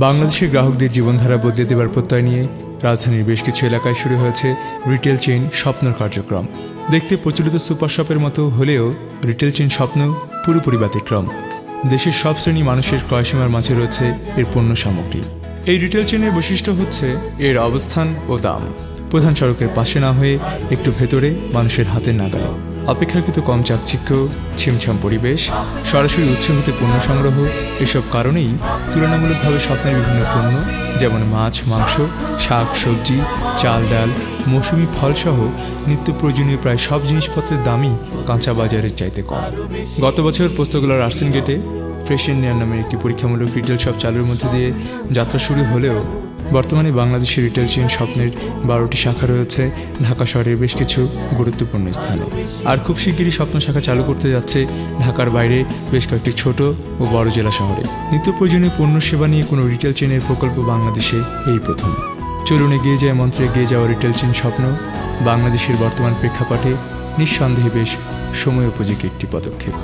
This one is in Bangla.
বাংলাদেশের গ্রাহকদের জীবনধারা বদলে দেবার প্রত্যয় নিয়ে রাজধানীর বেশ কিছু এলাকায় শুরু হয়েছে রিটেল চেইন স্বপ্নর কার্যক্রম। দেখতে প্রচলিত সুপার শপের মতো হলেও রিটেল চেইন স্বপ্ন পুরোপুরি ব্যতিক্রম। দেশের সব শ্রেণী মানুষের ক্রয়সীমার মাঝে রয়েছে এর পণ্য সামগ্রী। এই রিটেল চেইনের বৈশিষ্ট্য হচ্ছে এর অবস্থান ও দাম। প্রধান সড়কের পাশে না হয়ে একটু ভেতরে মানুষের হাতের নাগালে। অপেক্ষাকৃত কম চাকচিক্য, ছিমছাম পরিবেশ, সরাসরি উৎস হতে পণ্য সংগ্রহ, এসব কারণেই তুলনামূলকভাবে স্বপ্নের বিভিন্ন পণ্য যেমন মাছ, মাংস, শাক, সবজি, চাল, ডাল, মৌসুমি ফলসহ নিত্য প্রয়োজনীয় প্রায় সব জিনিসপত্রের দামই কাঁচা বাজারের চাইতে কম। গত বছর পোস্তগোলার আর্সেন গেটে ফ্রেশ ইন্ডিয়ান নামের একটি পরীক্ষামূলক রিটেল শপ চালুর মধ্যে দিয়ে যাত্রা শুরু হলেও বর্তমানে বাংলাদেশের রিটেল চেইন স্বপ্নের 12টি শাখা রয়েছে ঢাকা শহরের বেশ কিছু গুরুত্বপূর্ণ স্থানে। আর খুব শিগগিরই স্বপ্ন শাখা চালু করতে যাচ্ছে ঢাকার বাইরে বেশ কয়েকটি ছোট ও বড় জেলা শহরে। নিত্য প্রয়োজনীয় পণ্য সেবা নিয়ে কোনো রিটেল চেইনের প্রকল্প বাংলাদেশে এই প্রথম। চলুন এগিয়ে যায় মন্ত্রে এগিয়ে যাওয়া রিটেল চেইন স্বপ্ন বাংলাদেশের বর্তমান প্রেক্ষাপটে নিঃসন্দেহে বেশ সময়োপযোগী একটি পদক্ষেপ।